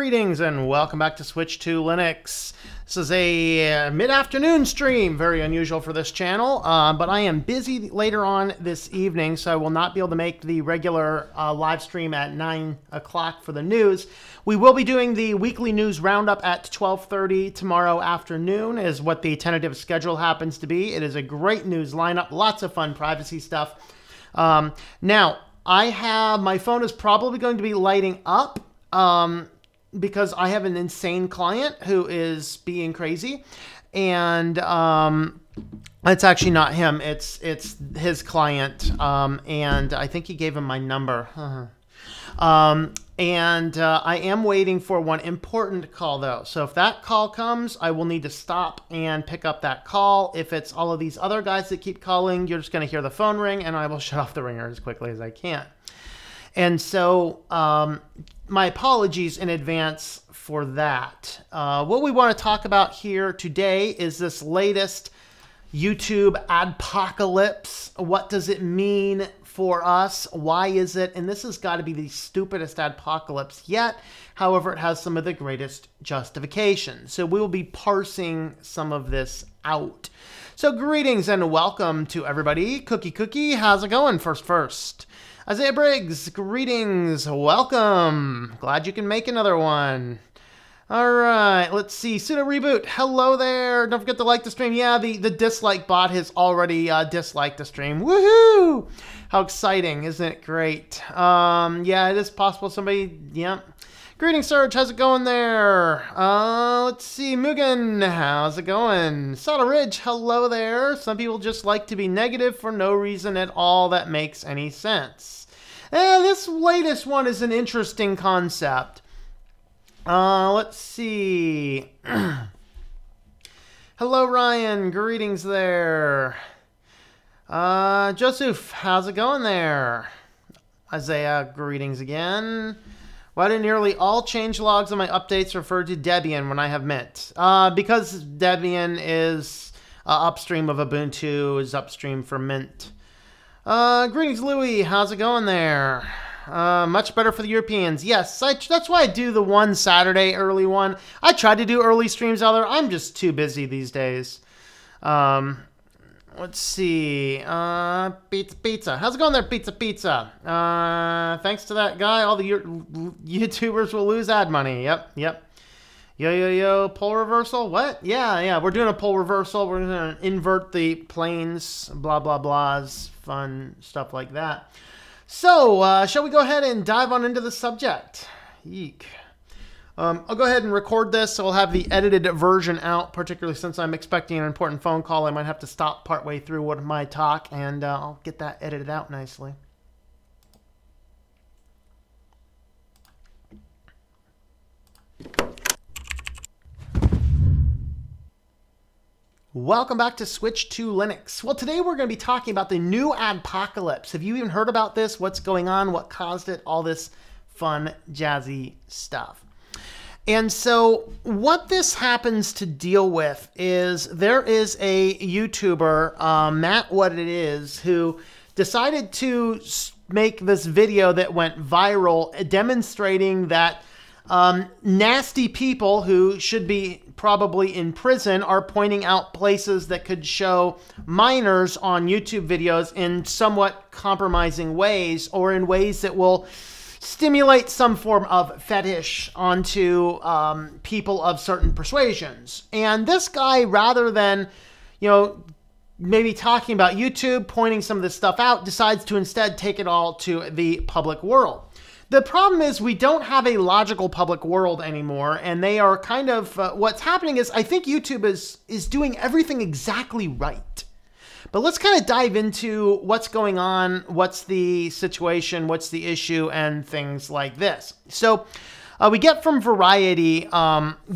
Greetings and welcome back to Switch2Linux. This is a mid-afternoon stream, very unusual for this channel, but I am busy later on this evening, so I will not be able to make the regular live stream at 9 o'clock for the news. We will be doing the weekly news roundup at 12:30 tomorrow afternoon is what the tentative schedule happens to be. It is a great news lineup, lots of fun privacy stuff. Now, my phone is probably going to be lighting up because I have an insane client who is being crazy, and it's actually not him. It's his client, and I think he gave him my number. I am waiting for one important call though. So if that call comes, I will need to stop and pick up that call. If it's all of these other guys that keep calling, you're just going to hear the phone ring, and I will shut off the ringer as quickly as I can. And so my apologies in advance for that. What we want to talk about here today is this latest YouTube adpocalypse. What does it mean for us? Why is it? And this has got to be the stupidest adpocalypse yet. However, it has some of the greatest justification. So we will be parsing some of this out. So greetings and welcome to everybody. Cookie, how's it going? First. Isaiah Briggs, greetings, welcome. Glad you can make another one. All right, let's see. Sudo Reboot, hello there. Don't forget to like the stream. Yeah, the dislike bot has already disliked the stream. Woohoo! How exciting, isn't it great? Yeah, it is possible somebody, yeah. Greetings, Serge, how's it going there? Let's see, Mugen, how's it going? Sada Ridge, hello there. Some people just like to be negative for no reason at all that makes any sense. This latest one is an interesting concept. Let's see. Hello, Ryan, greetings there. Joseph, how's it going there? Isaiah, greetings again. Why do nearly all change logs on my updates refer to Debian when I have Mint? Because Debian is upstream of Ubuntu, is upstream from Mint. Greetings, Louie. How's it going there? Much better for the Europeans. Yes, that's why I do the one Saturday early one. I tried to do early streams out there. I'm just too busy these days. Let's see. Pizza. How's it going there, Pizza? Thanks to that guy, all the YouTubers will lose ad money. Yep. Yo, pole reversal? What? Yeah. We're doing a pole reversal. We're going to invert the planes, blah, blah, blahs, fun stuff like that. So, shall we go ahead and dive on into the subject? Eek. I'll go ahead and record this, so I'll have the edited version out, particularly since I'm expecting an important phone call. I might have to stop partway through my talk, and I'll get that edited out nicely. Welcome back to Switch2Linux. Well, today we're going to be talking about the new adpocalypse. Have you even heard about this? What's going on? What caused it? All this fun, jazzy stuff. And so what this happens to deal with is there is a YouTuber, Matt What It Is, who decided to make this video that went viral demonstrating that nasty people who should be probably in prison are pointing out places that could show minors on YouTube videos in somewhat compromising ways, or in ways that will stimulate some form of fetish onto people of certain persuasions. And this guy, rather than, maybe talking about YouTube, pointing some of this stuff out, decides to instead take it all to the public world. The problem is we don't have a logical public world anymore, and they are kind of, what's happening is I think YouTube is doing everything exactly right. But let's kind of dive into what's going on, what's the situation, what's the issue, and things like this. So we get from Variety,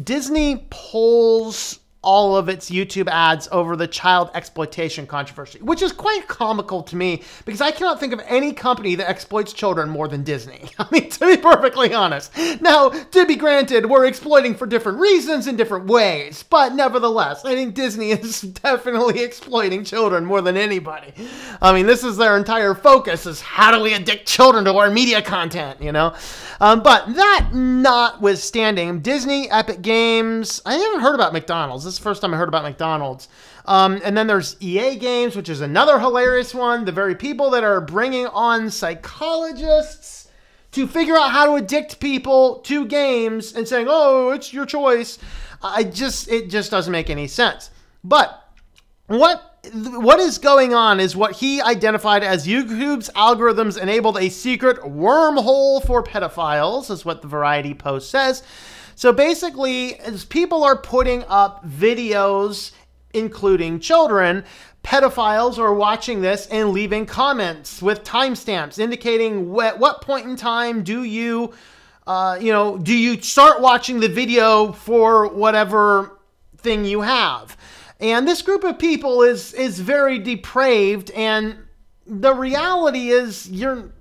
Disney pulls all of its YouTube ads over the child exploitation controversy, which is quite comical to me because I cannot think of any company that exploits children more than Disney. I mean, to be perfectly honest. Now, to be granted, we're exploiting for different reasons in different ways, but nevertheless, I think Disney is definitely exploiting children more than anybody. I mean, this is their entire focus, is how do we addict children to our media content, you know? But that notwithstanding, Disney, Epic Games, I haven't heard about McDonald's. This is the first time I heard about McDonald's. And then there's EA Games, which is another hilarious one. The very people that are bringing on psychologists to figure out how to addict people to games and saying, oh, it's your choice. It just doesn't make any sense. But what is going on is what he identified as YouTube's algorithms enabled a secret wormhole for pedophiles, is what the Variety post says. So basically, as people are putting up videos, including children, pedophiles are watching this and leaving comments with timestamps indicating what point in time do you start watching the video for whatever thing you have. And this group of people is very depraved, and the reality is you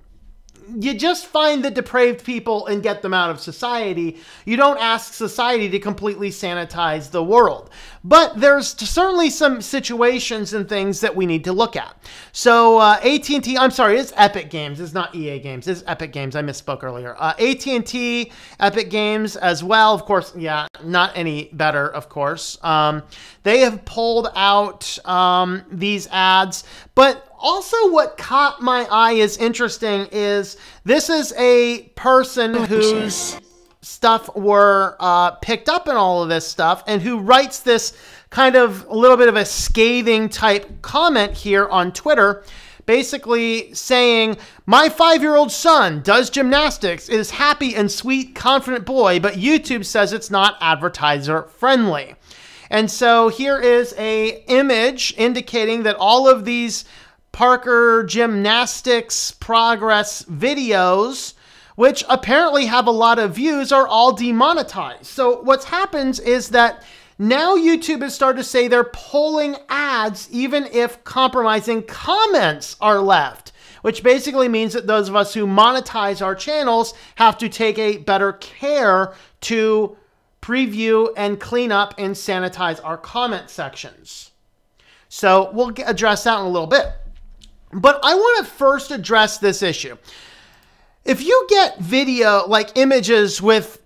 just find the depraved people and get them out of society. You don't ask society to completely sanitize the world. But there's certainly some situations and things that we need to look at. So AT&T, I'm sorry, it's Epic Games. It's not EA Games. It's Epic Games. I misspoke earlier. AT&T, Epic Games as well. Of course, yeah, not any better, of course. They have pulled out these ads. But also what caught my eye is interesting is this is a person whose stuff were picked up in all of this stuff and who writes this kind of a little bit of a scathing type comment here on Twitter, basically saying, my 5-year-old son does gymnastics, is happy and sweet, confident boy, but YouTube says it's not advertiser friendly. And so here is a image indicating that all of these Parker gymnastics progress videos, which apparently have a lot of views, are all demonetized. So what's happened is that now YouTube has started to say they're pulling ads even if compromising comments are left, which basically means that those of us who monetize our channels have to take a better care to preview and clean up and sanitize our comment sections. So we'll address that in a little bit. But I want to first address this issue. If you get video, like images with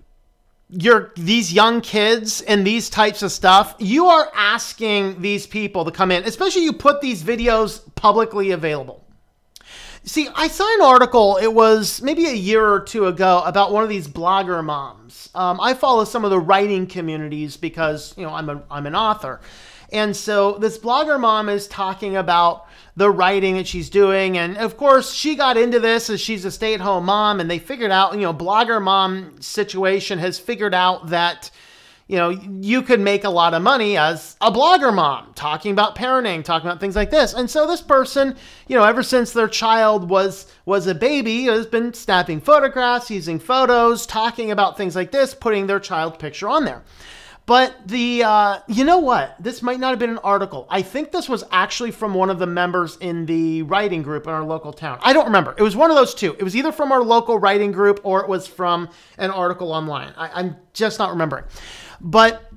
these young kids and these types of stuff, you are asking these people to come in, especially you put these videos publicly available. See, I saw an article, it was maybe a year or two ago, about one of these blogger moms. I follow some of the writing communities because, you know, I'm an author. And so this blogger mom is talking about the writing that she's doing. And of course, she got into this as she's a stay-at-home mom, and they figured out, you know, blogger mom situation has figured out that, you know, you could make a lot of money as a blogger mom, talking about parenting, talking about things like this. And so this person, you know, ever since their child was a baby, has been snapping photographs, using photos, talking about things like this, putting their child picture on there. But you know what? This might not have been an article. I think this was actually from one of the members in the writing group in our local town. I don't remember. It was one of those two. It was either from our local writing group or it was from an article online. I'm just not remembering. But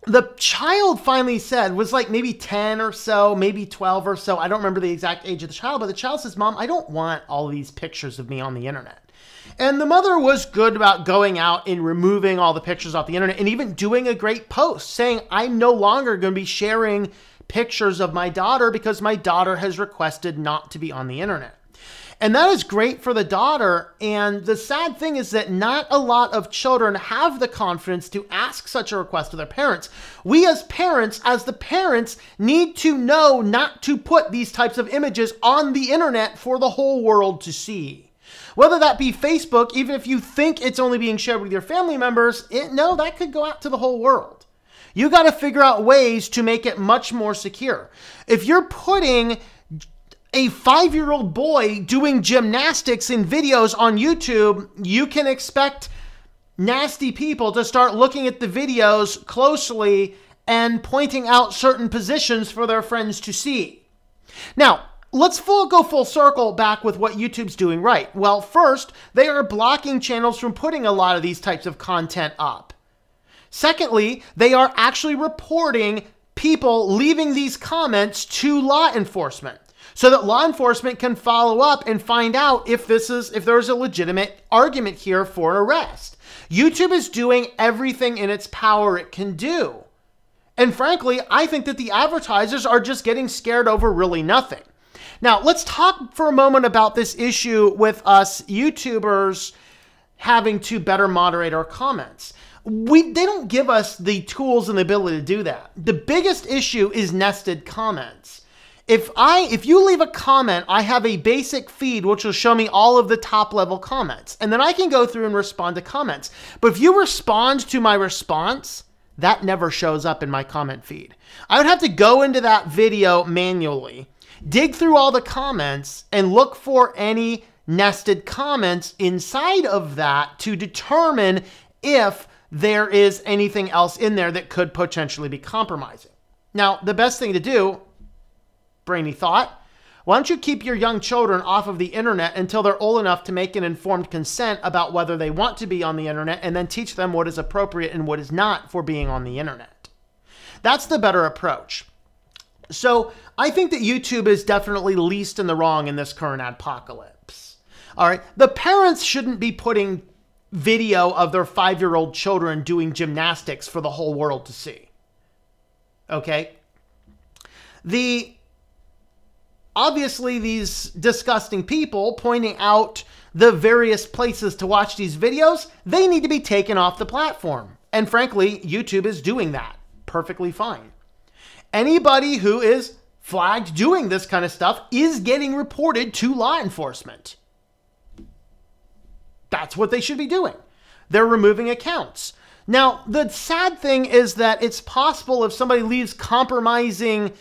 the child finally said, was like maybe 10 or so, maybe 12 or so. I don't remember the exact age of the child, but the child says, Mom, I don't want all these pictures of me on the internet. And the mother was good about going out and removing all the pictures off the internet and even doing a great post saying, I'm no longer going to be sharing pictures of my daughter because my daughter has requested not to be on the internet. And that is great for the daughter. And the sad thing is that not a lot of children have the confidence to ask such a request of their parents. We as the parents, need to know not to put these types of images on the internet for the whole world to see. Whether that be Facebook, even if you think it's only being shared with your family members, no, that could go out to the whole world. You got to figure out ways to make it much more secure. If you're putting a 5-year-old boy doing gymnastics in videos on YouTube, you can expect nasty people to start looking at the videos closely and pointing out certain positions for their friends to see. Now, let's go full circle back with what YouTube's doing right. Well, first, they are blocking channels from putting a lot of these types of content up. Secondly, they are actually reporting people leaving these comments to law enforcement so that law enforcement can follow up and find out if there's a legitimate argument here for an arrest. YouTube is doing everything in its power it can do. And frankly, I think that the advertisers are just getting scared over really nothing. Now, let's talk for a moment about this issue with us YouTubers having to better moderate our comments. They don't give us the tools and the ability to do that. The biggest issue is nested comments. If you leave a comment, I have a basic feed which will show me all of the top level comments, and then I can go through and respond to comments. But if you respond to my response, that never shows up in my comment feed. I would have to go into that video manually, dig through all the comments, and look for any nested comments inside of that to determine if there is anything else in there that could potentially be compromising. Now, the best thing to do, brainy thought, why don't you keep your young children off of the internet until they're old enough to make an informed consent about whether they want to be on the internet, and then teach them what is appropriate and what is not for being on the internet. That's the better approach. So I think that YouTube is definitely least in the wrong in this current adpocalypse. All right, the parents shouldn't be putting video of their 5-year-old children doing gymnastics for the whole world to see. Okay? Obviously, these disgusting people pointing out the various places to watch these videos, they need to be taken off the platform. And frankly, YouTube is doing that perfectly fine. Anybody who is flagged doing this kind of stuff is getting reported to law enforcement. That's what they should be doing. They're removing accounts. Now, the sad thing is that it's possible if somebody leaves compromising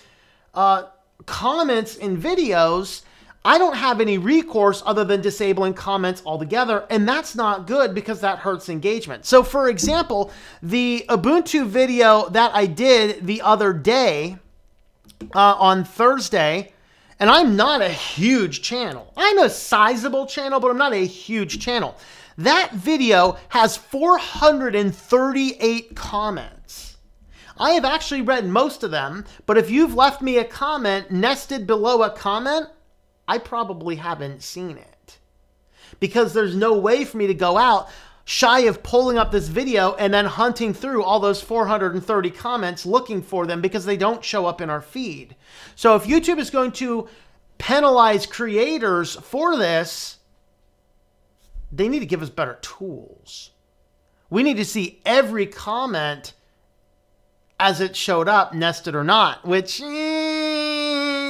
comments in videos, I don't have any recourse other than disabling comments altogether, and that's not good because that hurts engagement. So for example, the Ubuntu video that I did the other day on Thursday, and I'm not a huge channel. I'm a sizable channel, but I'm not a huge channel. That video has 438 comments. I have actually read most of them, but if you've left me a comment nested below a comment, I probably haven't seen it. Because there's no way for me to go out shy of pulling up this video and then hunting through all those 430 comments looking for them because they don't show up in our feed. So if YouTube is going to penalize creators for this, they need to give us better tools. We need to see every comment as it showed up, nested or not, which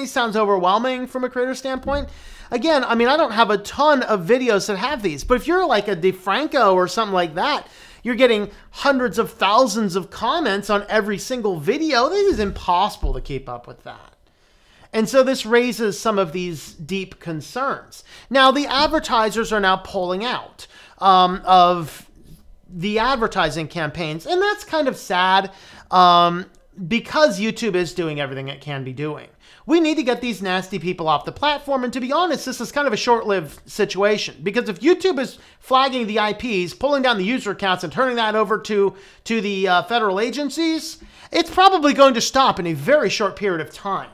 sounds overwhelming from a creator standpoint. Again, I mean, I don't have a ton of videos that have these, but if you're like a DeFranco or something like that, you're getting hundreds of thousands of comments on every single video. This is impossible to keep up with that. And so this raises some of these deep concerns. Now, the advertisers are now pulling out of the advertising campaigns, and that's kind of sad because YouTube is doing everything it can be doing. We need to get these nasty people off the platform, and to be honest, this is kind of a short-lived situation, because if YouTube is flagging the IPs, pulling down the user accounts, and turning that over to the federal agencies, it's probably going to stop in a very short period of time.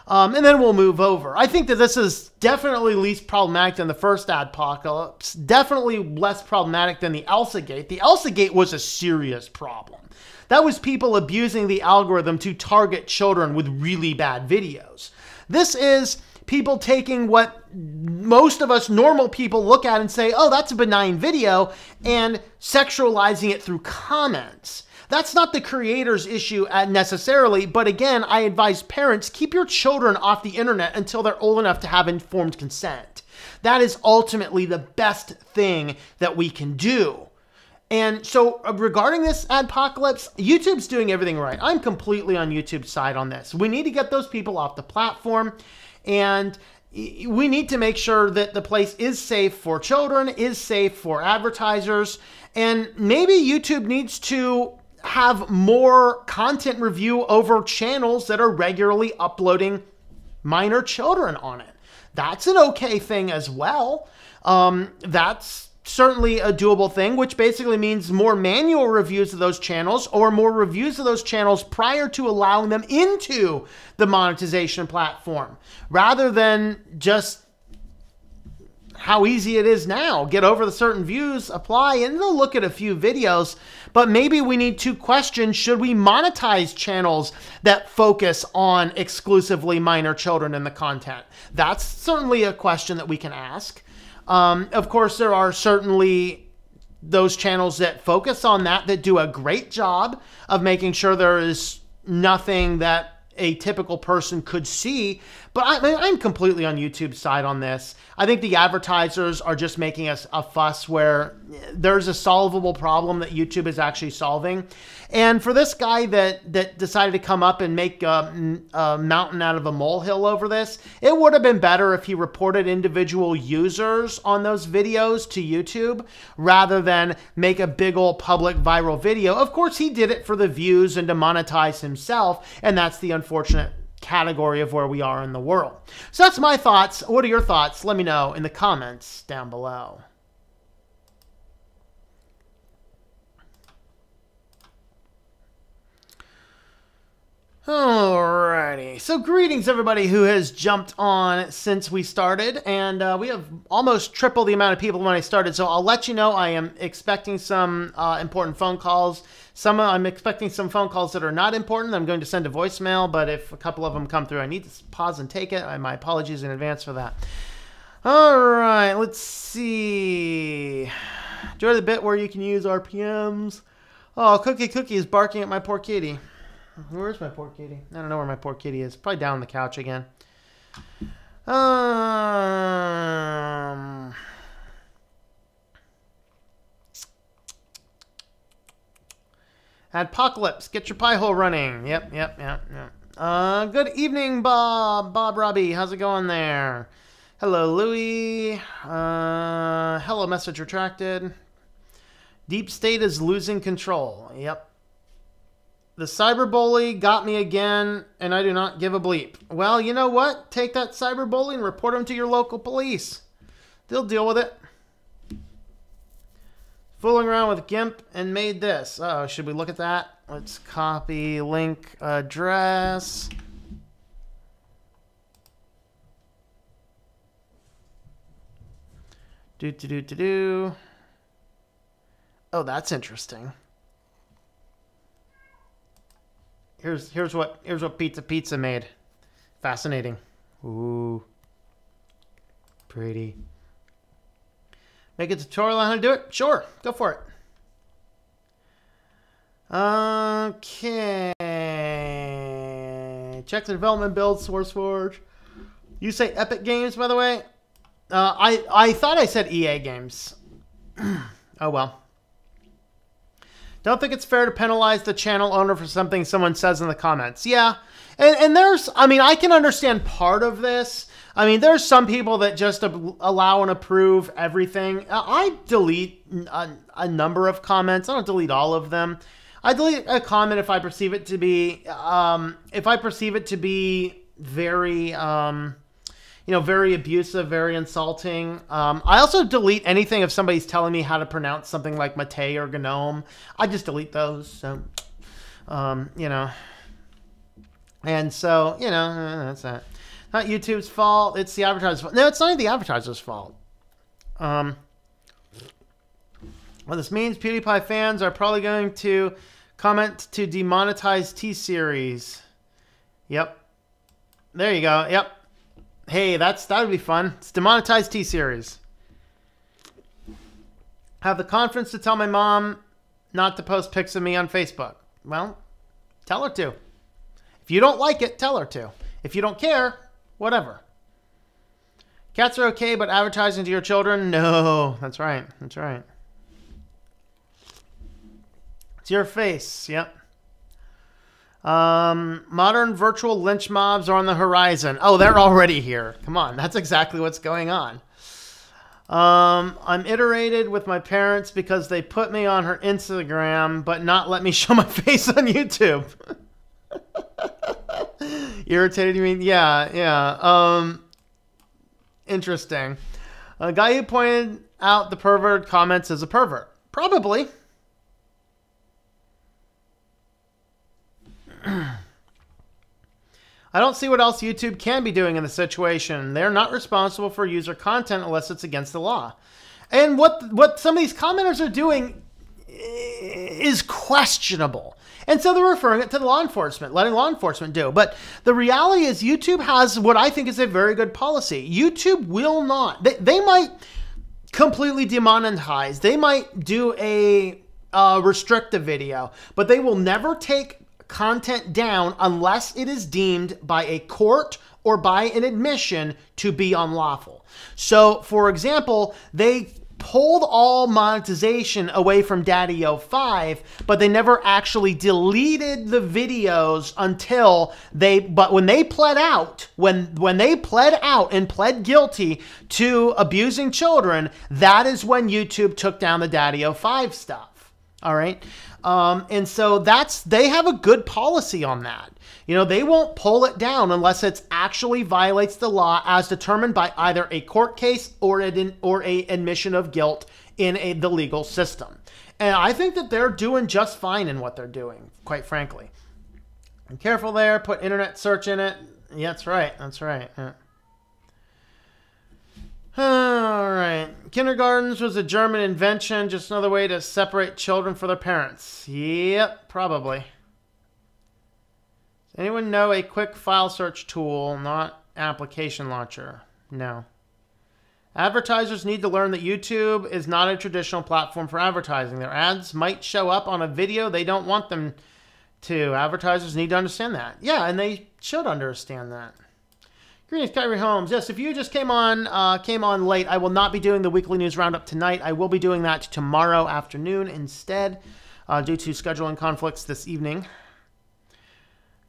And then we'll move over. I think that this is definitely least problematic than the first Adpocalypse, definitely less problematic than the ElsaGate. The ElsaGate was a serious problem. That was people abusing the algorithm to target children with really bad videos. This is people taking what most of us normal people look at and say, oh, that's a benign video, and sexualizing it through comments. That's not the creator's issue necessarily, but again, I advise parents, keep your children off the internet until they're old enough to have informed consent. That is ultimately the best thing that we can do. And so regarding this Adpocalypse, YouTube's doing everything right. I'm completely on YouTube's side on this. We need to get those people off the platform, and we need to make sure that the place is safe for children, is safe for advertisers, and maybe YouTube needs to have more content review over channels that are regularly uploading minor children on it. That's an okay thing as well. That's certainly a doable thing, which basically means more manual reviews of those channels or more reviews of those channels prior to allowing them into the monetization platform, rather than just how easy it is now. Get over the certain views, apply, and they'll look at a few videos. But maybe we need to question, should we monetize channels that focus on exclusively minor children in the content? That's certainly a question that we can ask. Of course, there are certainly those channels that focus on that do a great job of making sure there is nothing that a typical person could see. But I'm completely on YouTube's side on this. I think the advertisers are just making us a fuss where there's a solvable problem that YouTube is actually solving. And for this guy that decided to come up and make a mountain out of a molehill over this, it would have been better if he reported individual users on those videos to YouTube rather than make a big old public viral video. Of course, he did it for the views and to monetize himself, and that's the unfortunate category of where we are in the world. So that's my thoughts. What are your thoughts? Let me know in the comments down below. Alrighty, so greetings everybody who has jumped on since we started, and we have almost triple the amount of people when I started, so I'll let you know I am expecting some important phone calls. I'm expecting some phone calls that are not important. I'm going to send a voicemail, but if a couple of them come through, I need to pause and take it. My apologies in advance for that. Alright, let's see. Enjoy the bit where you can use RPMs. Oh, Cookie is barking at my poor kitty. Where's my poor kitty? I don't know where my poor kitty is. Probably down on the couch again. Adpocalypse, get your pie hole running. Yep. Good evening, Bob Robbie. How's it going there? Hello, Louie. Hello, message retracted. Deep state is losing control. Yep. The cyberbully got me again, and I do not give a bleep. Well, you know what? Take that cyberbully and report him to your local police. They'll deal with it. Fooling around with GIMP and made this. Oh, should we look at that? Let's copy link address. Oh, that's interesting. Here's what Pizza made. Fascinating. Ooh. Pretty. Make a tutorial on how to do it? Sure, go for it. Okay. Check the development build, SourceForge. You say Epic Games, by the way? I thought I said EA Games. Oh well. Don't think it's fair to penalize the channel owner for something someone says in the comments. Yeah. And there's, I mean, I can understand part of this. I mean, there's some people that just allow and approve everything. I delete a number of comments. I don't delete all of them. I delete a comment if I perceive it to be, very, very abusive, very insulting. I also delete anything if somebody's telling me how to pronounce something like Mate or Gnome. I just delete those. So, and so, that's that. Not YouTube's fault. It's the advertiser's fault. No, it's not the advertiser's fault. What this means, PewDiePie fans are probably going to comment to demonetize T-Series. Yep. There you go. Yep. Hey, that would be fun. It's demonetize T-Series. Have the confidence to tell my mom not to post pics of me on Facebook. Well, tell her to. If you don't like it, tell her to. If you don't care, whatever. Cats are okay, but advertising to your children? No. That's right. That's right. It's your face. Yep. Modern virtual lynch mobs are on the horizon. Oh, they're already here. Come on. That's exactly what's going on. I'm iterated with my parents because they put me on her Instagram, but not let me show my face on YouTube. Irritated, you mean? Yeah. Interesting. A guy who pointed out the pervert comments as a pervert. Probably. I don't see what else YouTube can be doing in the situation. They're not responsible for user content unless it's against the law. And what some of these commenters are doing is questionable. And so they're referring it to the law enforcement, letting law enforcement do. But the reality is YouTube has what I think is a very good policy. YouTube will not. They might completely demonetize. They might do a restrictive video, but they will never take content down unless it is deemed by a court or by an admission to be unlawful. So, for example, they pulled all monetization away from Daddy05, but they never actually deleted the videos until but when they pled out, when they pled out and pled guilty to abusing children, that is when YouTube took down the Daddy05 stuff. All right. And so they have a good policy on that. You know, they won't pull it down unless it actually violates the law as determined by either a court case or a admission of guilt in the legal system. And I think that they're doing just fine in what they're doing, quite frankly. And careful there, put internet search in it. Yeah, that's right. That's right. Yeah. All right. Kindergartens was a German invention, just another way to separate children from their parents. Yep, probably. Does anyone know a quick file search tool, not application launcher? No. Advertisers need to learn that YouTube is not a traditional platform for advertising. Their ads might show up on a video they don't want them to. Advertisers need to understand that. Yeah, and they should understand that. Greetings, Kyrie Holmes. Yes, if you just came on late, I will not be doing the weekly news roundup tonight. I will be doing that tomorrow afternoon instead, due to scheduling conflicts this evening.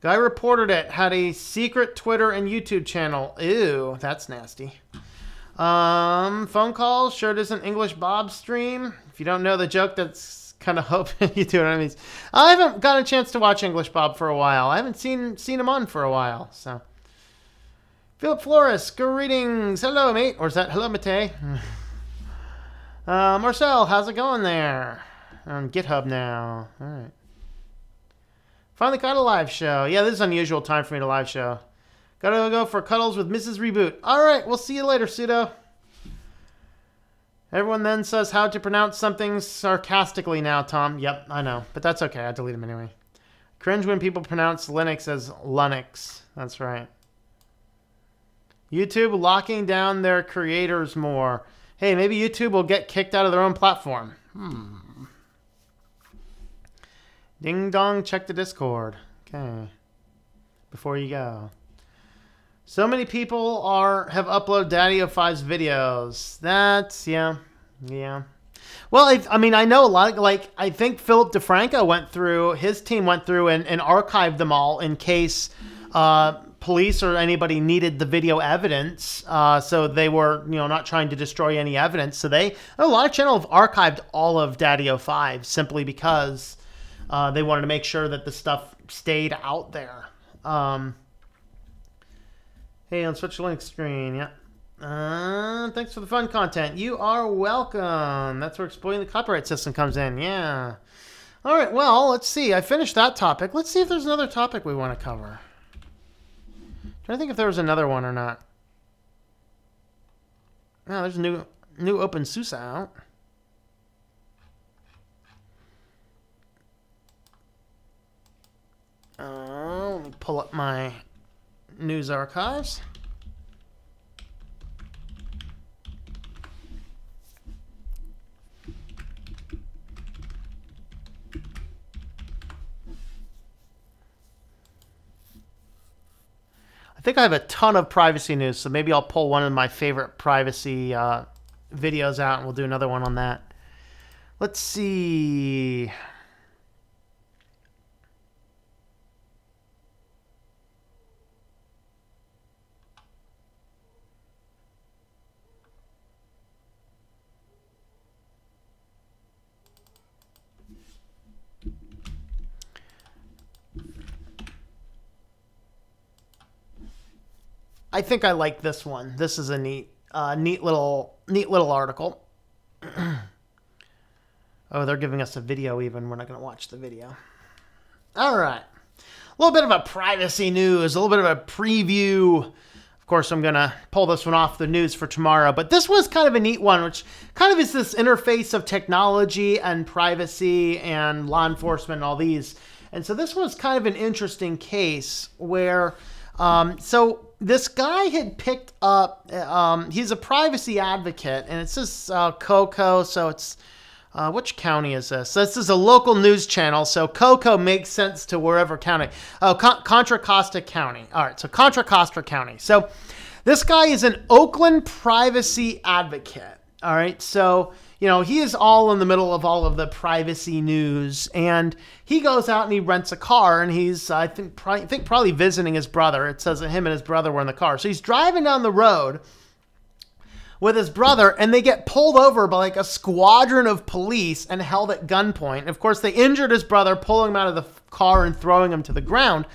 Guy reported it. Had a secret Twitter and YouTube channel. Ew, that's nasty. Phone calls. Sure it isn't English Bob stream. If you don't know the joke, that's kind of hoping you do what I mean. I haven't got a chance to watch English Bob for a while. I haven't seen him on for a while, so... Philip Flores, greetings. Hello, mate. Or is that hello, Mate? Marcel, how's it going there? On GitHub now. All right. Finally got a live show. Yeah, this is unusual time for me to live show. Gotta go for cuddles with Mrs. Reboot. All right, we'll see you later, Pseudo. Everyone then says how to pronounce something sarcastically now, Tom. Yep, I know. But that's okay. I delete them anyway. Cringe when people pronounce Linux as Lunix. That's right. YouTube locking down their creators more. Hey, maybe YouTube will get kicked out of their own platform. Ding dong, check the Discord. Okay. Before you go. So many people have uploaded Daddy05's videos. That's, yeah. Well, I mean, I know a lot of, I think Philip DeFranco his team went through and archived them all in case police or anybody needed the video evidence. So they were, not trying to destroy any evidence. So a lot of channels have archived all of Daddy05 simply because they wanted to make sure that the stuff stayed out there. Hey, on SwitchedtoLinux screen, yeah. Thanks for the fun content. You are welcome. That's where exploiting the copyright system comes in, yeah. All right, well, let's see. I finished that topic. Let's see if there's another topic we want to cover. Trying to think if there was another one or not. Oh, there's a new OpenSUSE out. Let me pull up my news archives. I think I have a ton of privacy news, so maybe I'll pull one of my favorite privacy videos out and we'll do another one on that. Let's see. I think I like this one. This is a neat little article. Oh, they're giving us a video even. We're not going to watch the video. All right. A little bit of a privacy news, a little bit of a preview. Of course, I'm going to pull this one off the news for tomorrow. But this was kind of a neat one, which kind of is this interface of technology and privacy and law enforcement and all these. And so this was kind of an interesting case where, so this guy had picked up, he's a privacy advocate, and it says Coco, so it's, which county is this? This is a local news channel, so Coco makes sense to wherever county. Oh, Contra Costa County. All right, so Contra Costa County. So this guy is an Oakland privacy advocate. All right, so, you know, he is all in the middle of all of the privacy news, and he goes out and he rents a car, and he's, I think probably visiting his brother. It says that him and his brother were in the car. So he's driving down the road with his brother, and they get pulled over by like a squadron of police and held at gunpoint. And of course, they injured his brother, pulling him out of the car and throwing him to the ground,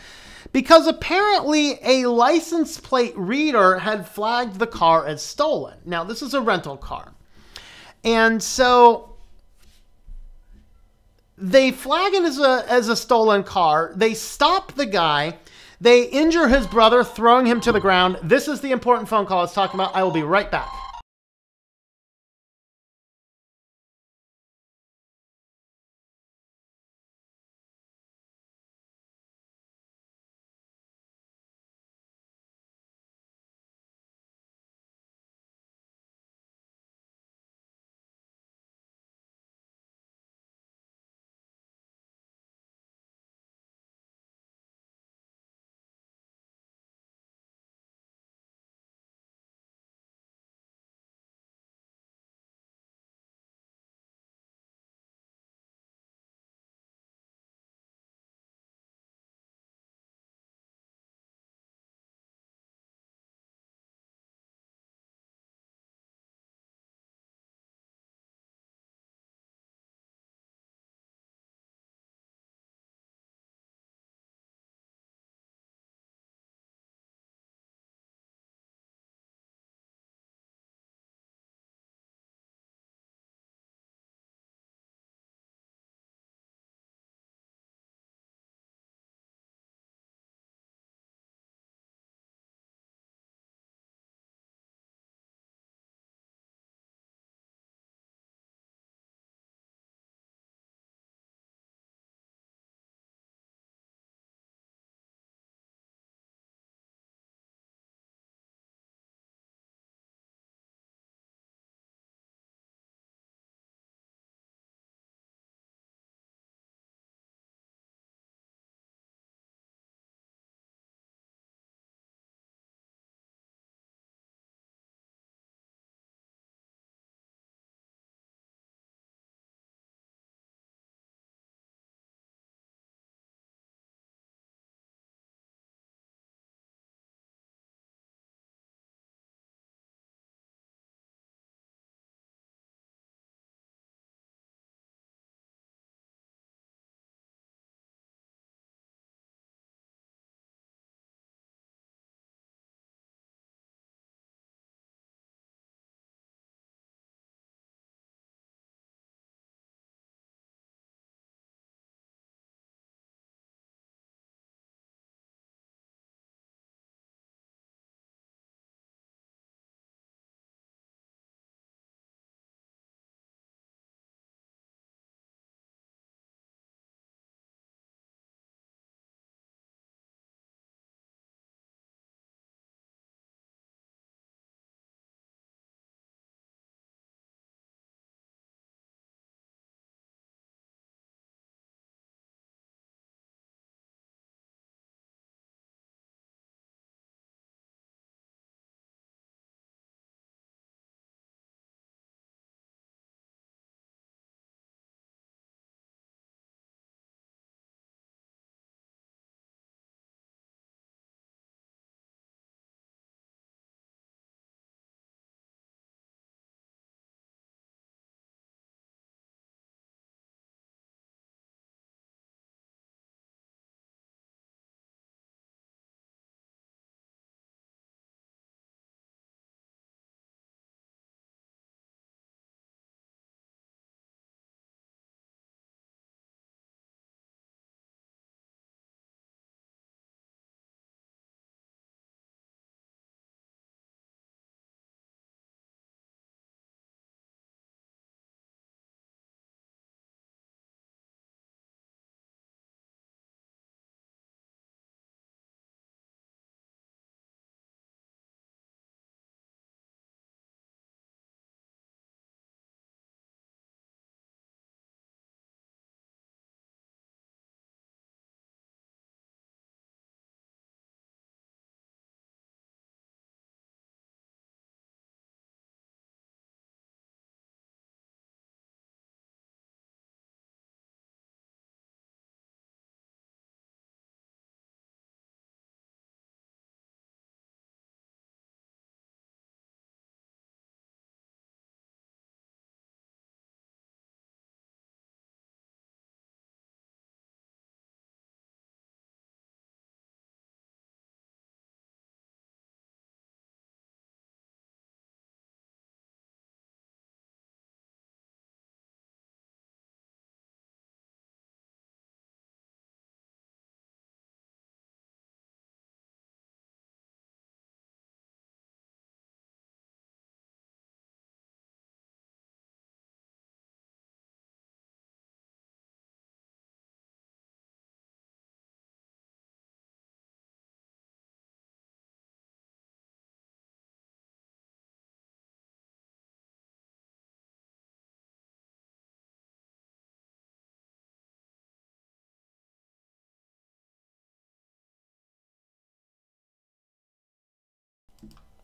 because apparently a license plate reader had flagged the car as stolen. Now, this is a rental car. And so they flag it as a stolen car. They stop the guy. They injure his brother, throwing him to the ground. This is the important phone call I was talking about. I will be right back.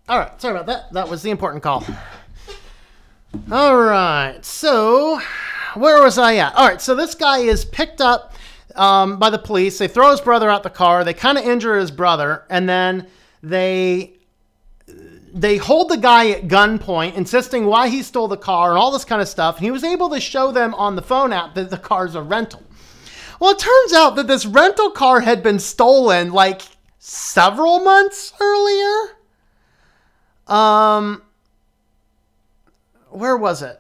All right, sorry about that. That was the important call. All right, so where was I at? All right, so this guy is picked up by the police. They throw his brother out the car. They kind of injure his brother, and then they hold the guy at gunpoint, insisting why he stole the car and all this kind of stuff. And he was able to show them on the phone app that the car's a rental. Well, it turns out that this rental car had been stolen like several months earlier. Where was it?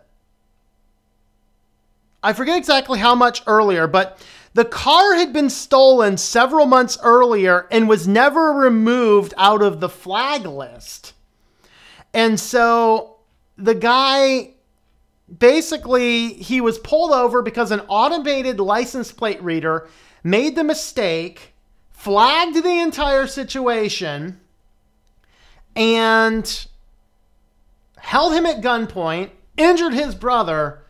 I forget exactly how much earlier, but the car had been stolen several months earlier and was never removed out of the flag list. And so the guy, basically, he was pulled over because an automated license plate reader made the mistake, flagged the entire situation, and held him at gunpoint, injured his brother.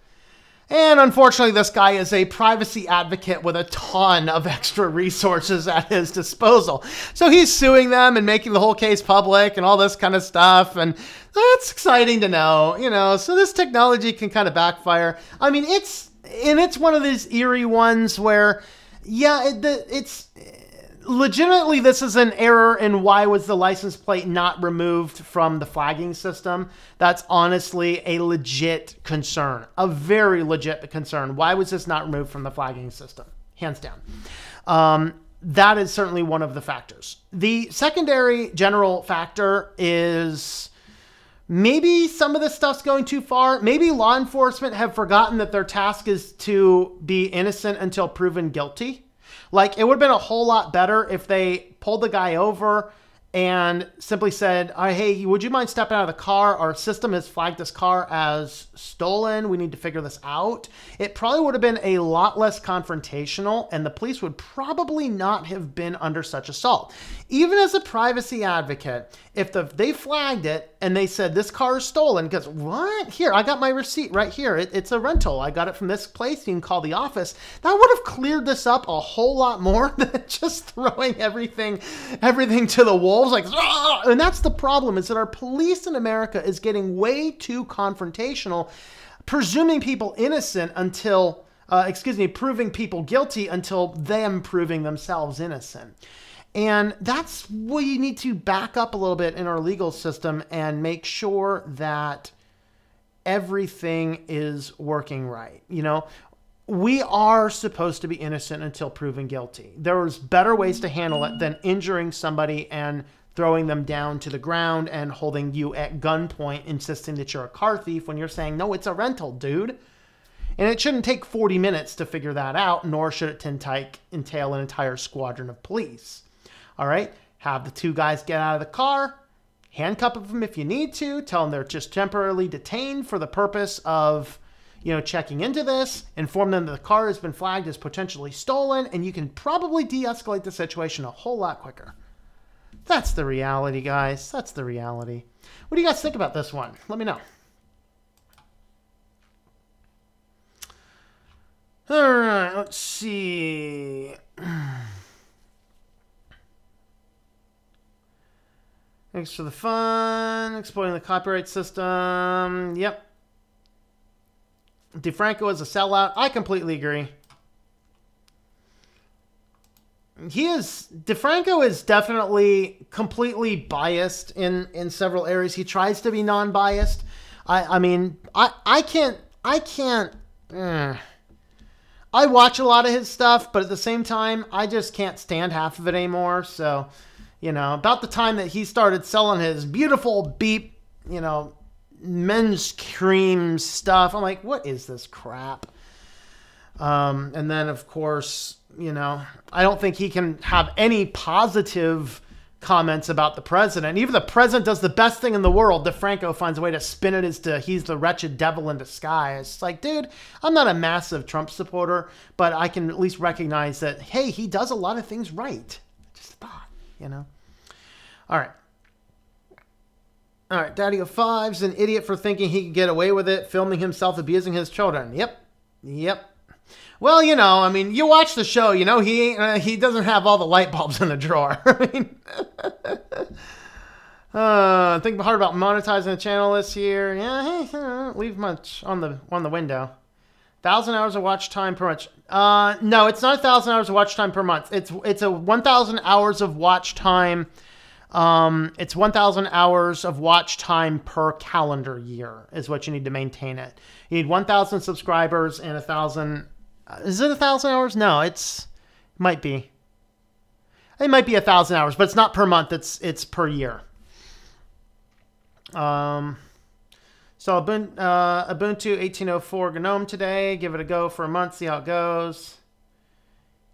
And unfortunately, this guy is a privacy advocate with a ton of extra resources at his disposal. So he's suing them and making the whole case public and all this kind of stuff. And that's exciting to know, you know. So this technology can kind of backfire. I mean, it's one of these eerie ones where, yeah, it's legitimately, this is an error in why was the license plate not removed from the flagging system. That's honestly a legit concern, a very legit concern. Why was this not removed from the flagging system? Hands down. That is certainly one of the factors. The secondary general factor is maybe some of this stuff's going too far. Maybe law enforcement have forgotten that their task is to be innocent until proven guilty. Like, it would have been a whole lot better if they pulled the guy over and simply said, hey, would you mind stepping out of the car? Our system has flagged this car as stolen. We need to figure this out. It probably would have been a lot less confrontational, and the police would probably not have been under such assault. Even as a privacy advocate, if they flagged it and they said, this car is stolen, because what? Here, I got my receipt right here. It's a rental. I got it from this place. You can call the office. That would have cleared this up a whole lot more than just throwing everything to the wolves. Like, ah! And that's the problem, is that our police in America is getting way too confrontational, presuming people innocent until, proving people guilty until them proving themselves innocent. And that's where you need to back up a little bit in our legal system and make sure that everything is working right. You know, we are supposed to be innocent until proven guilty. There's better ways to handle it than injuring somebody and throwing them down to the ground and holding you at gunpoint, insisting that you're a car thief when you're saying, no, it's a rental, dude. And it shouldn't take 40 minutes to figure that out, nor should it entail an entire squadron of police. All right, have the two guys get out of the car, handcuff them if you need to, tell them they're just temporarily detained for the purpose of, you know, checking into this, inform them that the car has been flagged as potentially stolen, and you can probably de-escalate the situation a whole lot quicker. That's the reality, guys. That's the reality. What do you guys think about this one? Let me know. All right, let's see. Thanks for the fun. Exploiting the copyright system. Yep. DeFranco is a sellout. I completely agree. DeFranco is definitely completely biased in several areas. He tries to be non-biased. I mean, I can't. I watch a lot of his stuff, but at the same time, I just can't stand half of it anymore. So, you know, about the time that he started selling his beautiful Beep, you know, men's cream stuff, I'm like, what is this crap? And then, of course, you know, I don't think he can have any positive comments about the president. Even the president does the best thing in the world. DeFranco finds a way to spin it as to he's the wretched devil in disguise. It's like, dude, I'm not a massive Trump supporter, but I can at least recognize that, hey, he does a lot of things right. Just thought, you know. All right. All right, Daddy of Five's an idiot for thinking he could get away with it, filming himself abusing his children. Yep. Well, you know, I mean, you watch the show, you know, he doesn't have all the light bulbs in the drawer. I mean, Think hard about monetizing the channel this year. Yeah, hey, leave much on the window. 1,000 hours of watch time per month. No, it's not 1,000 hours of watch time per month. It's a 1,000 hours of watch time. It's 1,000 hours of watch time per calendar year is what you need to maintain it. You need 1,000 subscribers and 1,000. Is it 1,000 hours? No, it might be. It might be 1,000 hours, but it's not per month. It's per year. So Ubuntu 18.04 GNOME today. Give it a go for a month. See how it goes.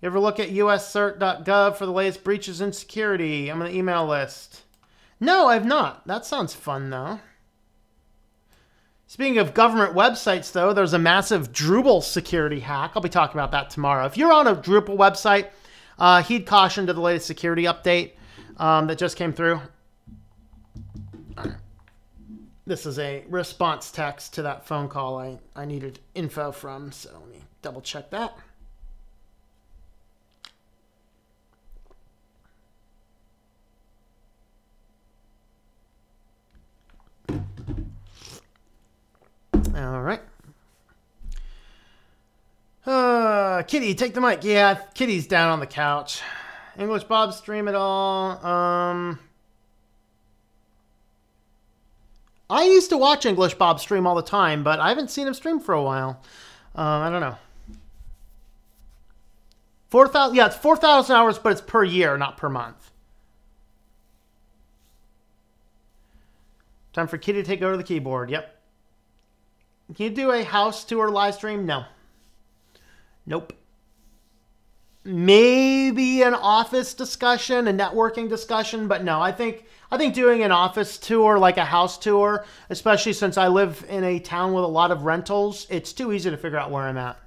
You ever look at uscert.gov for the latest breaches in security? I'm on the email list. No, I've not. That sounds fun, though. Speaking of government websites, though, there's a massive Drupal security hack. I'll be talking about that tomorrow. If you're on a Drupal website, heed caution to the latest security update that just came through. All right. This is a response text to that phone call I needed info from, so let me double check that. All right. Kitty, take the mic. Yeah, Kitty's down on the couch. English Bob stream it all. I used to watch English Bob stream all the time, but I haven't seen him stream for a while. I don't know. 4,000. Yeah, it's 4,000 hours, but it's per year, not per month. Time for Kitty to take over the keyboard. Yep. Can you do a house tour live stream? No. Nope. Maybe an office discussion, a networking discussion, but no, I think doing an office tour, like a house tour, especially since I live in a town with a lot of rentals, it's too easy to figure out where I'm at.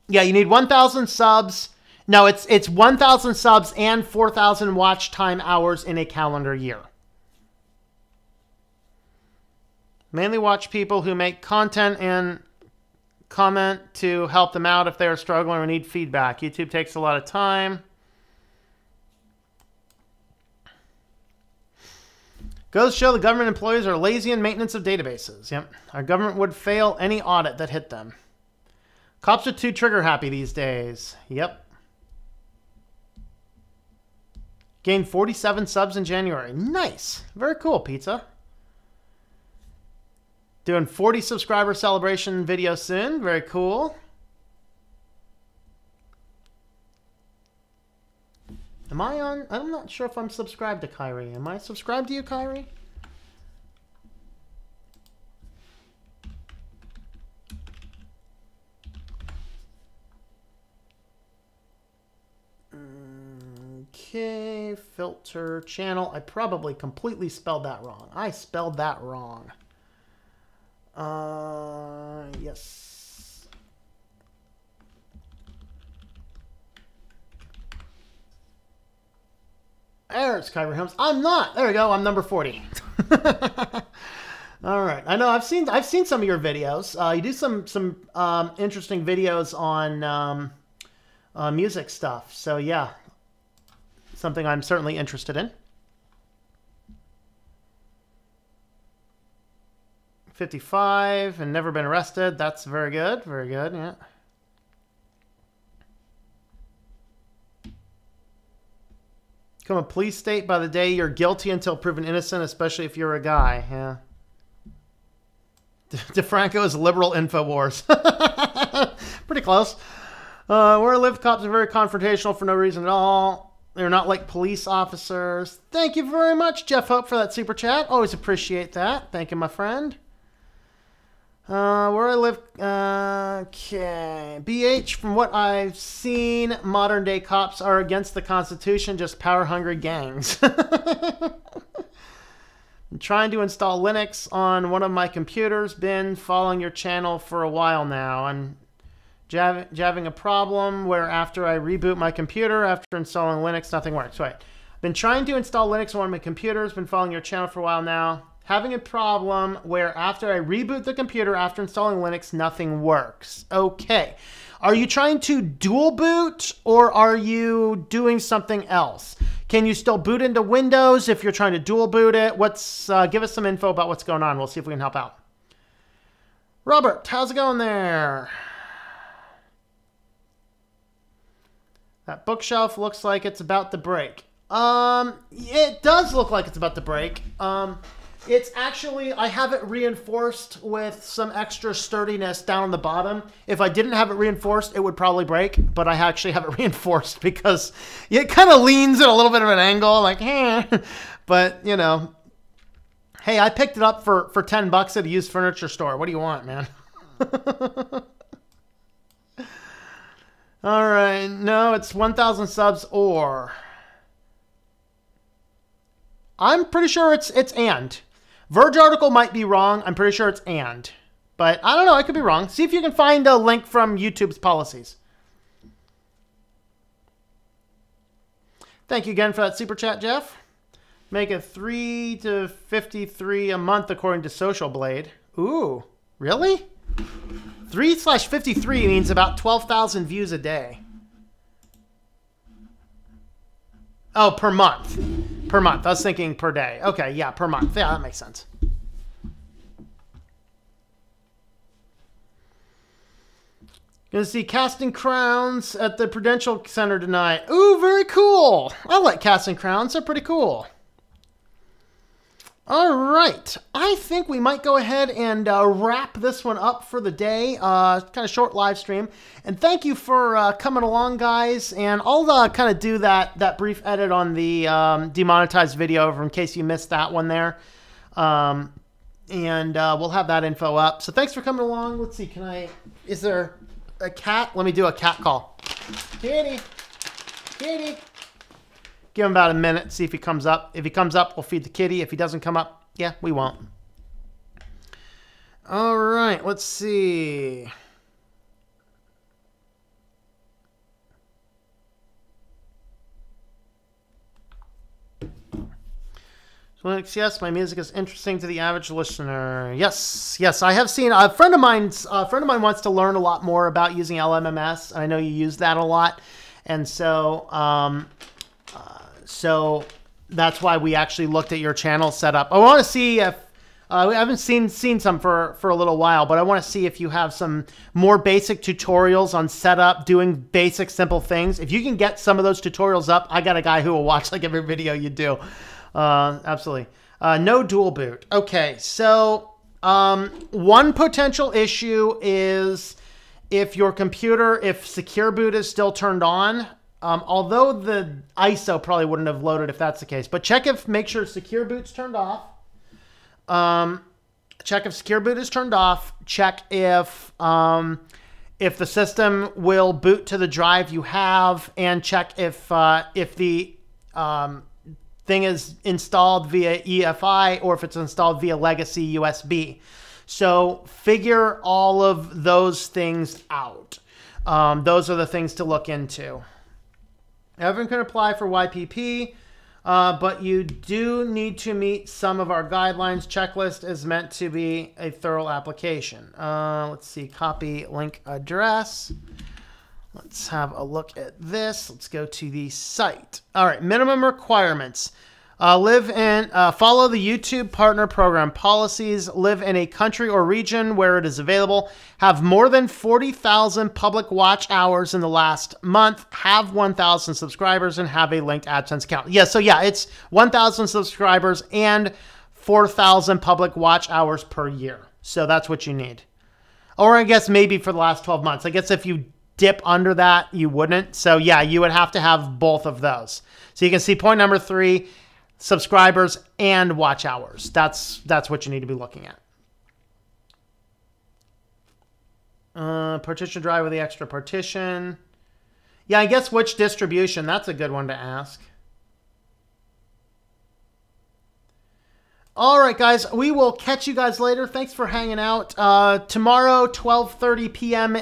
Yeah, you need 1,000 subs. No, it's 1,000 subs and 4,000 watch time hours in a calendar year. Mainly watch people who make content and comment to help them out if they are struggling or need feedback. YouTube takes a lot of time. Goes to show the government employees are lazy in maintenance of databases. Yep. Our government would fail any audit that hit them. Cops are too trigger happy these days. Yep. Gained 47 subs in January. Nice. Very cool, Pizza. Doing 40 subscriber celebration video soon. Very cool. Am I on? I'm not sure if I'm subscribed to Kyrie. Am I subscribed to you, Kyrie? Okay, filter channel. I probably completely spelled that wrong. I spelled that wrong. Yes. There's Kyrie Holmes. I'm not. There we go. I'm number 40. All right. I know I've seen some of your videos. You do some interesting videos on music stuff. So yeah, something I'm certainly interested in. 55 and never been arrested. That's very good. Very good. Yeah. Become a police state by the day you're guilty until proven innocent, especially if you're a guy. Yeah. DeFranco is liberal InfoWars. Pretty close. Where I live, cops are very confrontational for no reason at all. They're not like police officers. Thank you very much, Jeff Hope, for that super chat. Always appreciate that. Thank you, my friend. Where I live, okay. BH, from what I've seen, modern day cops are against the Constitution, just power-hungry gangs. I'm trying to install Linux on one of my computers. Been following your channel for a while now. I'm having a problem where after I reboot my computer, after installing Linux, nothing works. Right. Been trying to install Linux on one of my computers. Been following your channel for a while now. Having a problem where after I reboot the computer after installing Linux, nothing works. Okay. Are you trying to dual boot or are you doing something else? Can you still boot into Windows if you're trying to dual boot it? Give us some info about what's going on. We'll see if we can help out. Robert, how's it going there? That bookshelf looks like it's about to break. It does look like it's about to break. It's actually, I have it reinforced with some extra sturdiness down on the bottom. If I didn't have it reinforced, it would probably break, but I actually have it reinforced because it kind of leans at a little bit of an angle, like, but, you know, hey, I picked it up for $10 at a used furniture store. What do you want, man? All right, no, it's 1,000 subs or... I'm pretty sure it's and. Verge article might be wrong. I'm pretty sure it's and. But I don't know. I could be wrong. See if you can find a link from YouTube's policies. Thank you again for that super chat, Jeff. Make it 3 to 53 a month according to Social Blade. Ooh, really? 3/53 means about 12,000 views a day. Oh, per month. Per month. I was thinking per day. Okay, yeah, per month. Yeah, that makes sense. Gonna see Casting Crowns at the Prudential Center tonight. Ooh, very cool. I like Casting Crowns. They're pretty cool. All right. I think we might go ahead and wrap this one up for the day. Kind of short live stream. And thank you for coming along, guys. And I'll kind of do that brief edit on the demonetized video in case you missed that one there. And we'll have that info up. So thanks for coming along. Let's see. Is there a cat? Let me do a cat call. Kitty. Kitty. Give him about a minute, see if he comes up. If he comes up, we'll feed the kitty. If he doesn't come up, yeah, we won't. All right, let's see. Linux, yes, my music is interesting to the average listener. Yes, yes, I have seen a friend of mine wants to learn a lot more about using LMMS. I know you use that a lot, and so so that's why we actually looked at your channel setup. I want to see if we haven't seen some for a little while, but I want to see if you have some more basic tutorials on setup, doing basic simple things. If you can get some of those tutorials up, I got a guy who will watch like every video you do. Absolutely. No dual boot. Okay, so one potential issue is if your computer, if secure boot is still turned on. Although the ISO probably wouldn't have loaded if that's the case. But make sure secure boot's turned off. Check if secure boot is turned off. Check if the system will boot to the drive you have, and check if the thing is installed via EFI or if it's installed via legacy USB. So figure all of those things out. Those are the things to look into. Everyone can apply for YPP, but you do need to meet some of our guidelines. Checklist is meant to be a thorough application. Let's see, copy link address. Let's have a look at this. Let's go to the site. All right, minimum requirements. Follow the YouTube partner program policies, live in a country or region where it is available, have more than 40,000 public watch hours in the last month, have 1,000 subscribers, and have a linked AdSense account. Yeah, so yeah, it's 1,000 subscribers and 4,000 public watch hours per year. So that's what you need. Or I guess maybe for the last 12 months. I guess if you dip under that, you wouldn't. So yeah, you would have to have both of those. So you can see point number 3, subscribers and watch hours. That's what you need to be looking at. Partition drive with the extra partition. Yeah, I guess which distribution? That's a good one to ask. All right, guys, we will catch you guys later. Thanks for hanging out. Tomorrow, 12:30 p.m.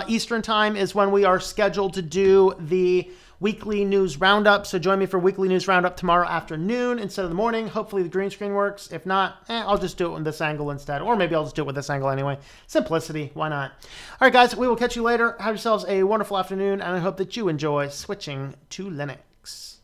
Eastern time is when we are scheduled to do the weekly news roundup. So join me for weekly news roundup tomorrow afternoon instead of the morning. Hopefully the green screen works. If not, I'll just do it with this angle instead. Or maybe I'll just do it with this angle anyway. Simplicity, why not? All right, guys, we will catch you later. Have yourselves a wonderful afternoon, and I hope that you enjoy switching to Linux.